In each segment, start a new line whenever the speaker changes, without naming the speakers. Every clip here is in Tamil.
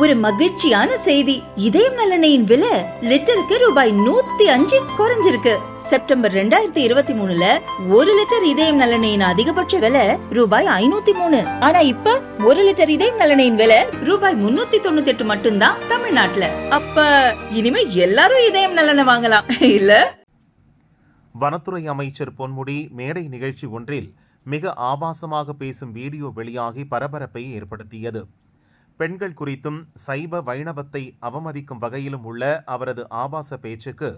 ஒரு மகிழ்ச்சியான செய்தி. இதயம் நல்லெண்ணெயின் விலை லிட்டருக்கு ரூபாய் 105 குறைஞ்சிருக்கு. செப்டம்பர் 2023ல 1 லிட்டர் இதயம் நல்லெண்ணெயின் அதிகபட்ச விலை ரூபாய் 503. ஆனா இப்ப 1 லிட்டர் இதயம் நல்லெண்ணெயின் விலை ரூபாய் 398 மட்டும்தான் தமிழ்நாட்டுல. அப்ப இனிமே எல்லாரும் இதயம் நல்லெண்ணெய் வாங்கலாம் இல்ல?
வனத்துறை அமைச்சர் பொன்முடி மேடை நிகழ்ச்சி ஒன்றில் மிக ஆபாசமாக பேசும் வீடியோ வெளியாகி பரபரப்பை ஏற்படுத்தியது. பெண்கள் குறித்தும் சைவ வைணவத்தை அவமதிக்கும் வகையிலும் உள்ள அவரது ஆபாச பேச்சுக்கு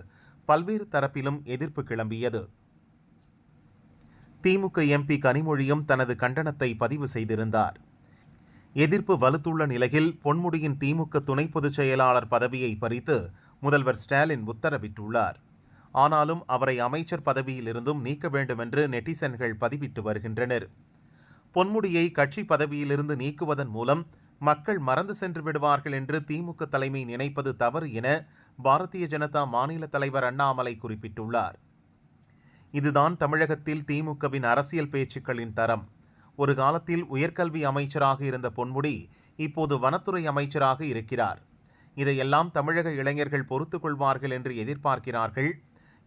பல்வேறு தரப்பிலும் எதிர்ப்பு கிளம்பியது. திமுக எம்பி கனிமொழியும் தனது கண்டனத்தை பதிவு செய்திருந்தார். எதிர்ப்பு வலுத்துள்ள நிலையில் பொன்முடியின் திமுக துணை பொதுச் செயலாளர் பதவியை பறித்து முதல்வர் ஸ்டாலின் உத்தரவிட்டுள்ளார். ஆனாலும் அவரை அமைச்சர் பதவியிலிருந்தும் நீக்க வேண்டும் என்று நெட்டிசன்கள் பதிவிட்டு வருகின்றனர். பொன்முடியை கட்சி பதவியிலிருந்து நீக்குவதன் மூலம் மக்கள் மறந்து சென்று விடுவார்கள் என்று திமுக தலைமை நினைப்பது தவறு என பாரதிய ஜனதா மாநில தலைவர் அண்ணாமலை குறிப்பிட்டுள்ளார். இதுதான் தமிழகத்தில் திமுகவின் அரசியல் பேச்சுக்களின் தரம். ஒரு காலத்தில் உயர்கல்வி அமைச்சராக இருந்த பொன்முடி இப்போது வனத்துறை அமைச்சராக இருக்கிறார். இதையெல்லாம் தமிழக இளைஞர்கள் பொறுத்துக் கொள்வார்கள் என்று எதிர்பார்க்கிறார்கள்.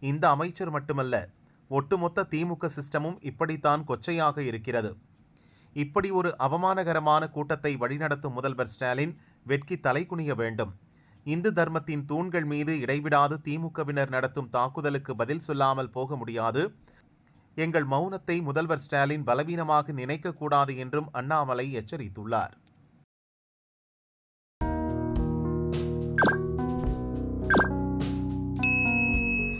இந்த அமைச்சர் மட்டுமல்ல, ஒட்டுமொத்த திமுக சிஸ்டமும் இப்படித்தான் கொச்சையாக இருக்கிறது. இப்படி ஒரு அவமானகரமான கூட்டத்தை வழிநடத்தும் முதல்வர் ஸ்டாலின் வெட்கி தலைகுனிய வேண்டும். இந்து தர்மத்தின் தூண்கள் மீது இடைவிடாது திமுகவினர் நடத்தும் தாக்குதலுக்கு பதில் சொல்லாமல் போக முடியாது. எங்கள் மௌனத்தை முதல்வர் ஸ்டாலின் பலவீனமாக நினைக்கக்கூடாது என்றும் அண்ணாமலை எச்சரித்துள்ளார்.